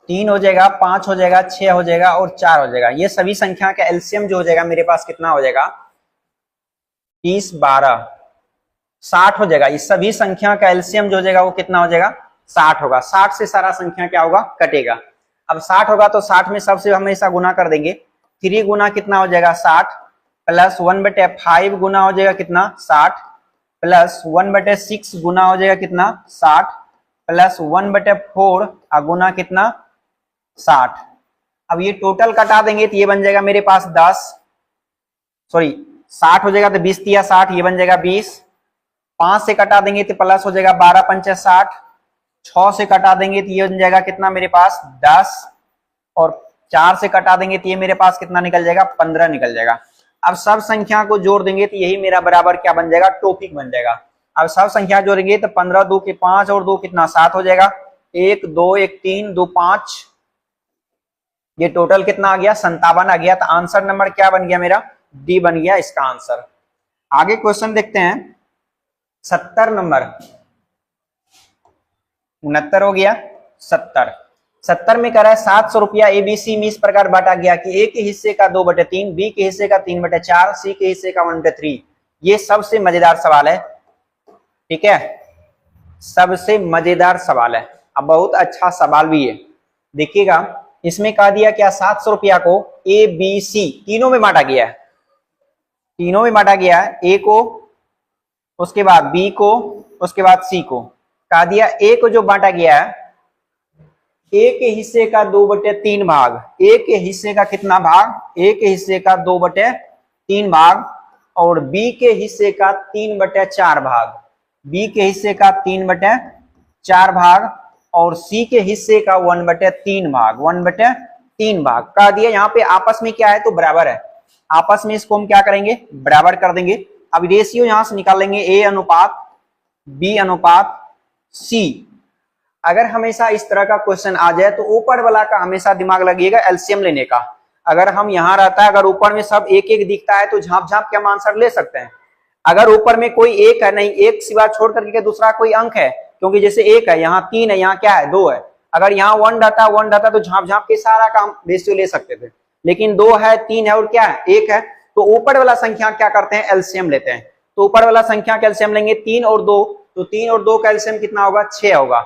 तीन हो जाएगा, 5 हो जाएगा, 6 हो जाएगा और 4 हो जाएगा। ये सभी संख्या का एलसीएम जो हो जाएगा मेरे पास कितना हो जाएगा, 30 12 60 हो जाएगा। इस सभी संख्या का एलसीएम जो हो जाएगा वो कितना हो जाएगा, 60 होगा। 60 से सारा संख्या क्या होगा, कटेगा। अब 60 होगा तो 60 में सबसे हमेशा गुना कर देंगे। 3 गुना कितना हो जाएगा, 60, प्लस 1/5 गुना हो जाएगा कितना, 60, प्लस 1/6 गुना हो जाएगा कितना, 60, प्लस 1/4 गुना कितना, 60। अब ये टोटल कटा देंगे तो ये बन जाएगा मेरे पास 60 हो जाएगा तो 20 तिया 60, ये बन जाएगा 20। 5 से कटा देंगे तो प्लस हो जाएगा 12 पंचे 60, 6 से कटा देंगे तो ये बन जाएगा कितना मेरे पास 10, और 4 से कटा देंगे तो ये मेरे पास कितना निकल जाएगा, 15 निकल जाएगा। अब सब संख्या को जोड़ देंगे तो यही मेरा बराबर क्या बन जाएगा, टॉपिक बन जाएगा। अब सब संख्या जोड़ेंगे तो 15 2 के 5 और 2 कितना 7 हो जाएगा, 1 2 1 3 2 5, ये टोटल कितना आ गया, 57 आ गया। तो आंसर नंबर क्या बन गया मेरा, डी बन गया इसका आंसर। आगे क्वेश्चन देखते हैं 70 नंबर, 69 हो गया, 70 में कह रहा है 700 रुपया एबीसी में इस प्रकार बांटा गया कि ए के हिस्से का 2/3, बी के हिस्से का 3/4, सी के हिस्से का 1/3। ये सबसे मजेदार सवाल है, ठीक है, सबसे मजेदार सवाल है। अब बहुत अच्छा सवाल भी है, देखिएगा। इसमें कहा दिया क्या, 700 रुपया को ए बी सी तीनों में बांटा गया है, तीनों में बांटा गया है। ए को, उसके बाद बी को, उसके बाद सी को। कहा दिया ए को जो बांटा गया है, ए के हिस्से का 2/3 भाग, ए के हिस्से का कितना भाग, ए के हिस्से का 2/3 भाग, और बी के हिस्से का 3/4 भाग, बी के हिस्से का 3/4 भाग, और सी के हिस्से का 1/3 भाग, 1/3 भाग। कह दिया यहाँ पे आपस में क्या है, तो बराबर है। आपस में इसको हम क्या करेंगे, बराबर कर देंगे। अब रेशियो यहां से निकालेंगे, ए अनुपात बी अनुपात सी। अगर हमेशा इस तरह का क्वेश्चन आ जाए तो ऊपर वाला का हमेशा दिमाग लगिएगा एलसीएम लेने का। अगर हम यहाँ रहता है, अगर ऊपर में सब एक एक दिखता है तो झाँप झाँप के हम आंसर ले सकते हैं। अगर ऊपर में कोई एक है, नहीं एक सिवा छोड़ करके दूसरा कोई अंक है, क्योंकि जैसे एक है, यहाँ 3 है, यहाँ क्या है 2 है। अगर यहाँ 1 रहता तो झाँप झाँप के सारा काम रेशियो ले सकते थे, लेकिन 2 है, 3 है और क्या है 1 है, तो ऊपर वाला संख्या क्या करते हैं, एलसीएम लेते हैं। तो ऊपर वाला संख्या का एलसीएम लेंगे 3 और 2, तो 3 और 2 का एलसीएम कितना होगा, 6 होगा।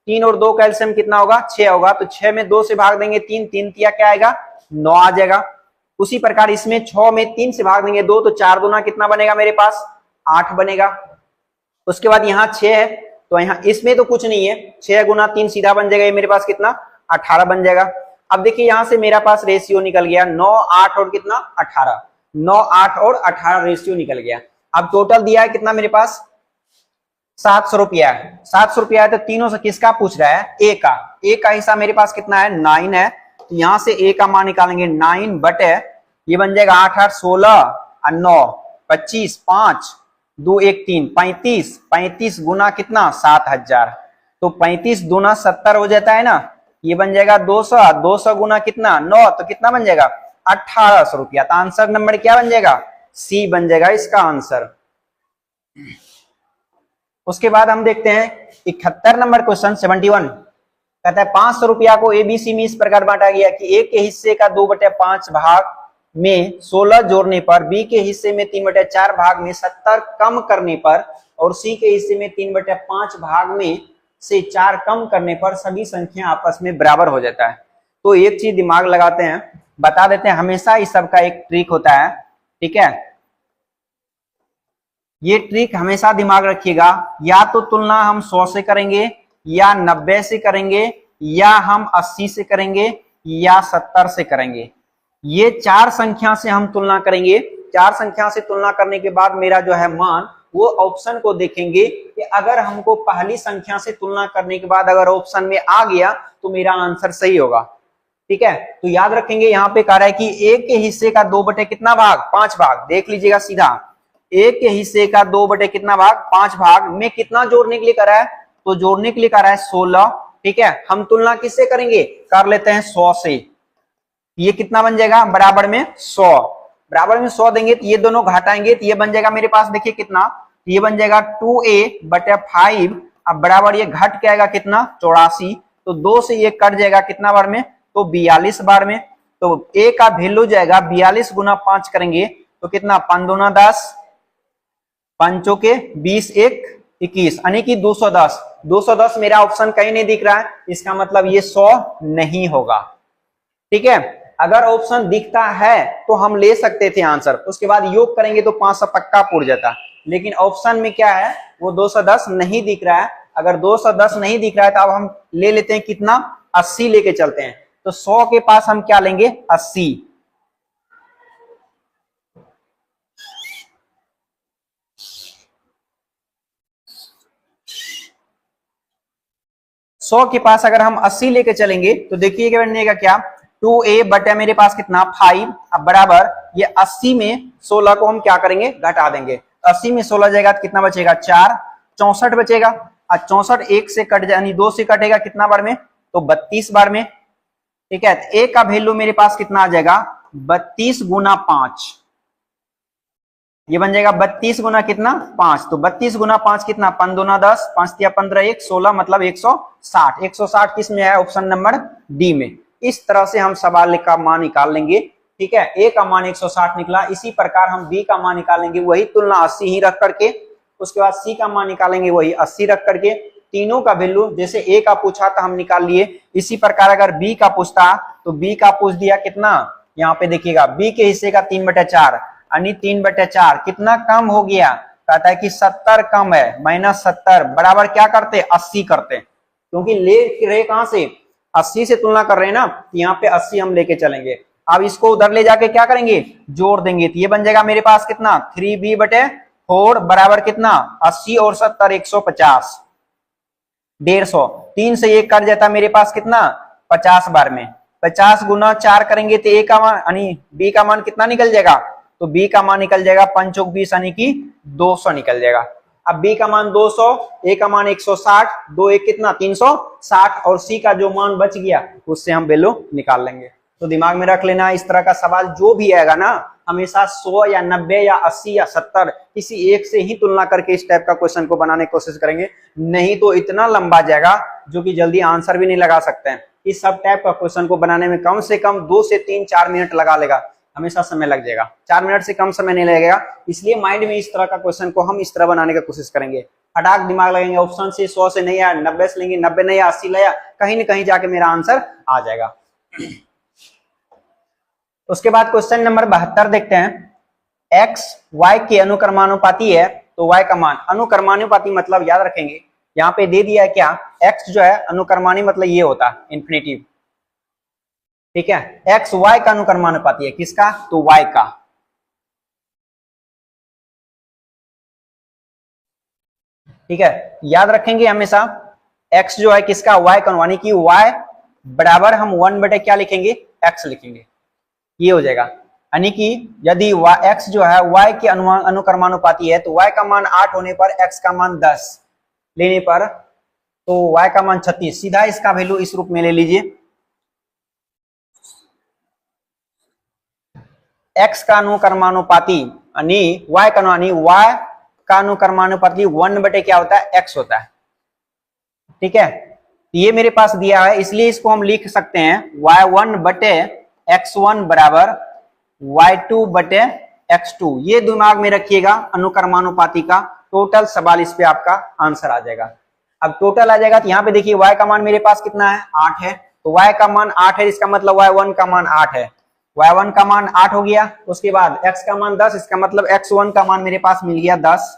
3 और 2 का एलसीएम कितना होगा, 6 होगा। तो 6 में 2 से भाग देंगे 3, 3 तिया क्या आएगा, 9 आ जाएगा। उसी प्रकार इसमें 6 में 3 से भाग देंगे 2, तो 4 दूना कितना बनेगा मेरे पास, 8 बनेगा। उसके बाद यहाँ 6 है, तो यहाँ इसमें तो कुछ नहीं है, 6 गुना 3 सीधा बन जाएगा, ये मेरे पास कितना 18 बन जाएगा। अब देखिए यहाँ से मेरा पास रेशियो निकल गया 9 8 और कितना 18, 9 8 और 18 रेशियो निकल गया। अब टोटल दिया है कितना मेरे पास, 700 रुपया है। 700 रुपया है तो तीनों से किसका पूछ रहा है, ए का। ए का हिस्सा मेरे पास कितना है, 9 है। तो यहाँ से ए का मान निकालेंगे, 9 बटे ये बन जाएगा 8 8 16 और 9 25 5 दो एक तीन, 35, 35 गुना कितना 7000, तो 35 दूना 70 हो जाता है ना, ये बन जाएगा 200, 200 गुना कितना 9, तो कितना बन जाएगा 1800 रुपया। तो आंसर नंबर क्या बन जाएगा, सी बन जाएगा इसका आंसर। उसके बाद हम देखते हैं 71 नंबर क्वेश्चन 71, कहता है 500 रुपया को एबीसी में इस प्रकार बांटा गया कि ए के हिस्से का 2/5 भाग में 16 जोड़ने पर, बी के हिस्से में 3/4 भाग में 70 कम करने पर, और सी के हिस्से में 3/5 भाग में से 4 कम करने पर सभी संख्या आपस में बराबर हो जाता है। तो एक चीज दिमाग लगाते हैं, बता देते हैं, हमेशा इस सब का एक ट्रिक होता है, ठीक है, ये ट्रिक हमेशा दिमाग रखिएगा, या तो तुलना हम 100 से करेंगे, या 90 से करेंगे, या हम 80 से करेंगे, या 70 से करेंगे। ये 4 संख्या से हम तुलना करेंगे। 4 संख्या से तुलना करने के बाद मेरा जो है मान, वो ऑप्शन को देखेंगे कि अगर हमको पहली संख्या से तुलना करने के बाद अगर ऑप्शन में आ गया तो मेरा आंसर सही होगा, ठीक है। तो याद रखेंगे, यहाँ पे कह रहा है कि ए के हिस्से का 2 कितना भाग 5 भाग, देख लीजिएगा सीधा, ए के हिस्से का 2 कितना भाग 5 भाग में कितना जोड़ने के लिए कर रहा है, तो जोड़ने के लिए कर रहा है 16, ठीक है। हम तुलना किससे करेंगे, कर लेते हैं 100 से, ये कितना बन जाएगा बराबर में 100, बराबर में 100 देंगे तो ये दोनों घटाएंगे तो ये बन जाएगा मेरे पास, देखिए कितना, ये बन जाएगा 2a/5, अब बराबर ये घट के आएगा कितना 84, तो 2 से ये कट जाएगा कितना बार में, तो 42 बार में। तो a का वैल्यू जाएगा 42 गुना 5 करेंगे तो कितना 5 दूना 10, 5 के 20, 1 21, यानी कि 210। 210 मेरा ऑप्शन कहीं नहीं दिख रहा है, इसका मतलब ये 100 नहीं होगा, ठीक है। अगर ऑप्शन दिखता है तो हम ले सकते थे आंसर, उसके बाद योग करेंगे तो 500 पक्का पूर जाता, लेकिन ऑप्शन में क्या है, वो 210 नहीं दिख रहा है। अगर 210 नहीं दिख रहा है तो अब हम ले लेते हैं कितना 80 लेके चलते हैं, तो 100 के पास हम क्या लेंगे 80, सौ के पास अगर हम 80 लेके चलेंगे तो देखिए क्या बनेगा, क्या 2a बटे मेरे पास कितना 5, अब बराबर ये 80 में 16 को हम क्या करेंगे घटा देंगे, 80 में 16 जाएगा तो कितना बचेगा 4, 64 बचेगा, और 64 1 से कट यानी 2 से कटेगा कितना बार में, तो 32 बार में, ठीक है। तो a का वैल्यू मेरे पास कितना आ जाएगा 32 गुना 5, ये बन जाएगा 32 गुना कितना 5, तो 32 गुना 5 कितना 5 दूना 10, 5 तिया 15, 1 16, मतलब 160। 160 किस में है, ऑप्शन नंबर डी में। इस तरह से हम सवाल का मान निकाल लेंगे, ठीक है। ए का मान 160 निकला, इसी प्रकार हम बी का मान निकालेंगे, वही तुलना 80 ही रख करके, उसके बाद सी का मान निकालेंगे वही 80 रख करके, तीनों का वैल्यू जैसे ए का पूछा था हम निकाल लिए, इसी प्रकार अगर बी का पूछता तो बी का पूछ दिया कितना, यहाँ पे देखिएगा बी के हिस्से का 3/4, यानी 3/4 कितना कम हो गया, कहता है कि 70 कम है, -70 बराबर क्या करते 80 करते, क्योंकि ले रहे कहां से 80 से तुलना कर रहे हैं ना, यहाँ पे 80 हम लेके चलेंगे। अब इसको उधर ले जाके क्या करेंगे जोड़ देंगे, तो ये बन जाएगा मेरे पास कितना 3b/4 बराबर कितना 80 और 70 150, 150, 3 से 1 कट जाता मेरे पास कितना 50 बार में, 50 गुना 4 करेंगे तो ए का मान यानी बी का मान कितना निकल जाएगा, तो बी का मान निकल जाएगा 5 चौक 20 यानी कि 200 निकल जाएगा। अब बी का मान 200, ए का मान 160, 2 1 कितना 360, और सी का जो मान बच गया उससे हम वैल्यू निकाल लेंगे। तो दिमाग में रख लेना, इस तरह का सवाल जो भी आएगा ना, हमेशा 100 या 90 या 80 या 70 किसी एक से ही तुलना करके इस टाइप का क्वेश्चन को बनाने की कोशिश करेंगे, नहीं तो इतना लंबा जाएगा जो कि जल्दी आंसर भी नहीं लगा सकते हैं। इस सब टाइप का क्वेश्चन को बनाने में कम से कम 2 से 3-4 मिनट लगा लेगा, हमेशा समय लग जाएगा, 4 मिनट से कम समय नहीं लगेगा। इसलिए माइंड में इस तरह का क्वेश्चन को हम इस तरह बनाने की कोशिश करेंगे, फटाक दिमाग लगेंगे, ऑप्शन से 100 से नहीं आया 90 से लेंगे, 90 नहीं 80 लाया, कहीं ना कहीं जाके मेरा आंसर आ जाएगा। उसके बाद क्वेश्चन नंबर 72 देखते हैं। x y के अनुक्रमानुपाती है तो y का मान, अनुक्रमानुपाती मतलब याद रखेंगे यहाँ पे दे दिया है क्या, x जो है अनुक्रमानी मतलब ये होता है इन्फिनेटिव, ठीक है। x y का अनुक्रमानुपाती है, किसका, तो y का, ठीक है। याद रखेंगे हमेशा x जो है किसका, y का, यानी कि y बराबर हम 1 बटे क्या लिखेंगे x लिखेंगे, ये हो जाएगा, यानी कि यदि x जो है y के अनुक्रमानुपाती है तो y का मान 8 होने पर x का मान 10 लेने पर तो y का मान 36, सीधा इसका वैल्यू इस रूप में ले लीजिए। x का अनुक्रमानुपाती यानी y का अनुक्रमानुपाती 1 बटे क्या होता है, x होता है। ठीक है, ये मेरे पास दिया है इसलिए इसको हम लिख सकते हैं y1 बटे x1 बराबर y2 बटे x2। ये दिमाग में रखिएगा अनुक्रमानुपाती का टोटल सवाल, इस पे आपका आंसर आ जाएगा। अब टोटल आ जाएगा तो यहाँ पे देखिए y का मान मेरे पास कितना है, 8 है, तो y का मान 8 है, इसका मतलब y1 का मान 8 है, y1 का मान 8 हो गया। उसके बाद x का मान 10, इसका मतलब x1 का मान मेरे पास मिल गया 10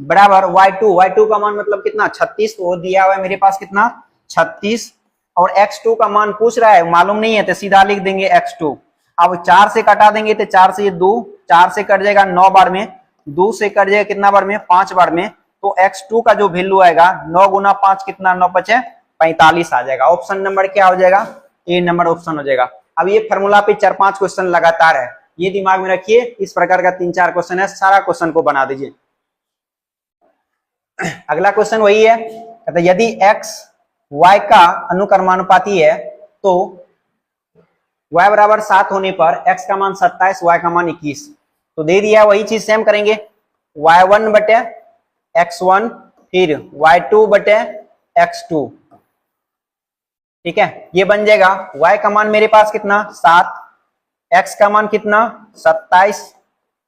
बराबर y2 का मान मतलब कितना 36, तो वो दिया हुआ है मेरे पास कितना 36, और x2 का मान पूछ रहा है, मालूम नहीं है तो सीधा लिख देंगे x2। अब 4 से कटा देंगे तो 4 से ये 2, 4 से कट जाएगा 9 बार में, 2 से कट जाएगा कितना बार में, 5 बार में, तो x2 का जो वैल्यू आएगा 9 गुना 5 कितना, 9 पचे 45 आ जाएगा। ऑप्शन नंबर क्या हो जाएगा, ए नंबर ऑप्शन हो जाएगा। अब ये फॉर्मूला पे 4-5 क्वेश्चन लगातार है, ये दिमाग में रखिए, इस प्रकार का 3-4 क्वेश्चन है, सारा क्वेश्चन को बना दीजिए। अगला क्वेश्चन वही है, कहते यदि x y का अनुक्रमानुपाती है तो y बराबर 7 होने पर x का मान 27, y का मान 21, तो दे दिया, वही चीज सेम करेंगे, y1 बटे x1 फिर y2 बटे x2। ठीक है, ये बन जाएगा y का मान मेरे पास कितना 7, x का मान कितना 27,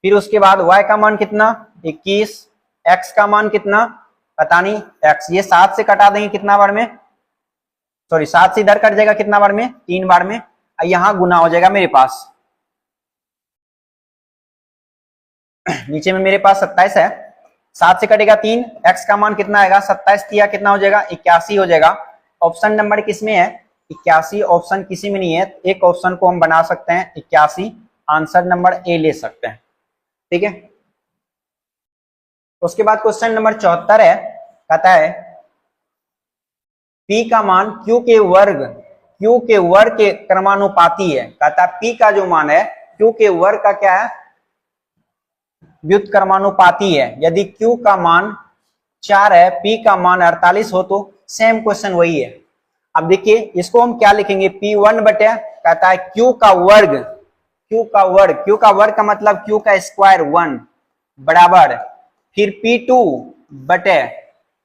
फिर उसके बाद y का मान कितना 21, x का मान कितना पता नहीं x, ये 7 से कटा देंगे कितना बार में, सॉरी 7 से इधर कट जाएगा कितना बार में, 3 बार में, यहां गुना हो जाएगा मेरे पास, नीचे में मेरे पास 27 है, 7 से कटेगा 3, x का मान कितना आएगा 27 किया कितना हो जाएगा 81 हो जाएगा। ऑप्शन नंबर किसमें है 81, ऑप्शन किसी में नहीं है, एक ऑप्शन को हम बना सकते हैं 81, आंसर नंबर ए ले सकते हैं। ठीक है, उसके बाद क्वेश्चन नंबर 74 है, कहता है p का मान q के वर्ग के क्रमानुपाती है। कहता है p का जो मान है q के वर्ग का क्या है, व्युत्क्रमानुपाती है। यदि q का मान 4 है, p का मान 48 हो तो सेम क्वेश्चन वही है। अब देखिए इसको हम क्या लिखेंगे, p1 बटे, कहता है q का वर्ग का मतलब q का स्क्वायर 1 बराबर, फिर p2 बटे,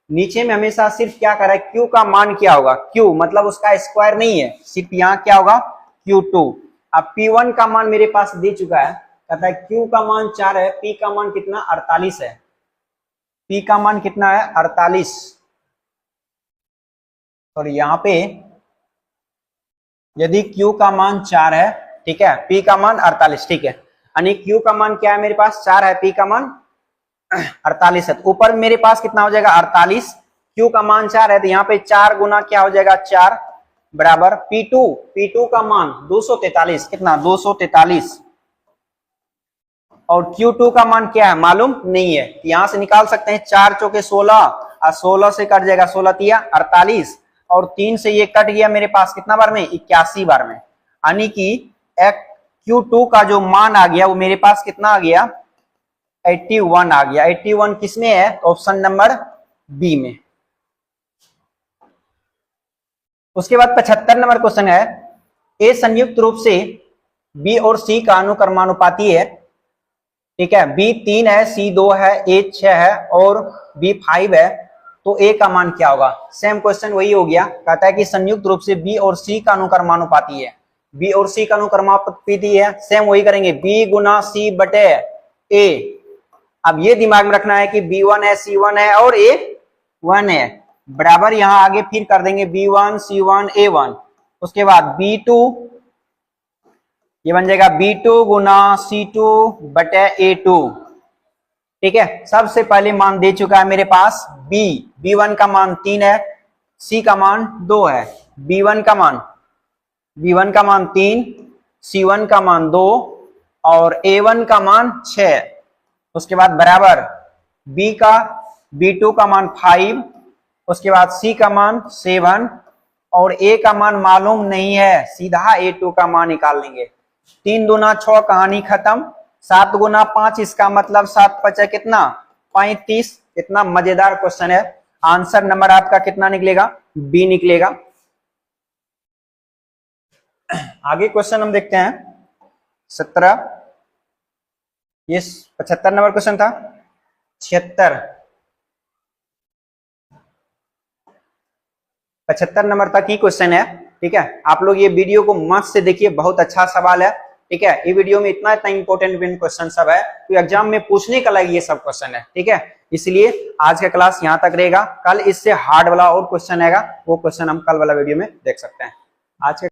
नीचे में हमेशा सिर्फ क्या कर रहा है, q का मान क्या होगा, q मतलब उसका स्क्वायर नहीं है, सिर्फ यहाँ क्या होगा q2। अब p1 का मान मेरे पास दे चुका है, कहता है q का मान 4 है, p का मान कितना 48 है, p का मान कितना है 48, और यहाँ पे यदि q का मान 4 है, ठीक है, p का मान 48, ठीक है, यानी q का मान क्या है मेरे पास 4 है, p का मान 48 है, तो ऊपर मेरे पास कितना हो जाएगा 48, q का मान 4 है तो यहाँ पे 4 गुना क्या हो जाएगा 4 बराबर p2 का मान 243, कितना 243, और q2 का मान क्या है मालूम नहीं है, यहां से निकाल सकते हैं, 4 चौके 16 और 16 से कट जाएगा 16 तिया 48, और 3 से ये कट गया मेरे पास कितना बार में 81 बार में, यानी कि q2 का जो मान आ गया वो मेरे पास कितना आ गया 81 आ गया। 81 किसमें है, ऑप्शन नंबर बी में। उसके बाद 75 नंबर क्वेश्चन है, ए संयुक्त रूप से बी और सी का अनुक्रमानुपाती है। ठीक है, बी 3 है, सी 2 है, ए 6 है और बी 5 है, तो ए का मान क्या होगा। सेम क्वेश्चन वही हो गया, कहता है कि संयुक्त रूप से बी और सी का अनुक्रमानुपाती है, बी और सी का अनुक्रमानुपाती है, सेम वही करेंगे, बी गुना सी बटे ए। अब ये दिमाग में रखना है कि b1 है, c1 है और a1 है, बराबर यहां आगे फिर कर देंगे b1 c1 a1, उसके बाद b2, ये बन जाएगा b2 गुना c2 बटे a2। ठीक है, सबसे पहले मान दे चुका है मेरे पास b1 का मान 3 है, c का मान 2 है, b1 का मान 3, c1 का मान 2 और a1 का मान 6। उसके बाद बराबर b2 का मान 5, उसके बाद c का मान 7 और a का मान मालूम नहीं है, सीधा a2 का मान निकाल लेंगे। 3 दूना 6 कहानी खत्म। 7 गुना 5 इसका मतलब 7 पचे कितना 35। इतना मजेदार क्वेश्चन है। आंसर नंबर आपका कितना निकलेगा बी निकलेगा। आगे क्वेश्चन हम देखते हैं 17, ये 75 नंबर क्वेश्चन था। 75 नंबर तक ही क्वेश्चन है। ठीक है, आप लोग ये वीडियो को मस्त से देखिए, बहुत अच्छा सवाल है। ठीक है, ये वीडियो में इतना इतना इंपॉर्टेंट क्वेश्चन सब है तो एग्जाम में पूछने का लगे ये सब क्वेश्चन है। ठीक है, इसलिए आज का क्लास यहाँ तक रहेगा। कल इससे हार्ड वाला और क्वेश्चन आएगा, वो क्वेश्चन हम कल वाला वीडियो में देख सकते हैं। आज के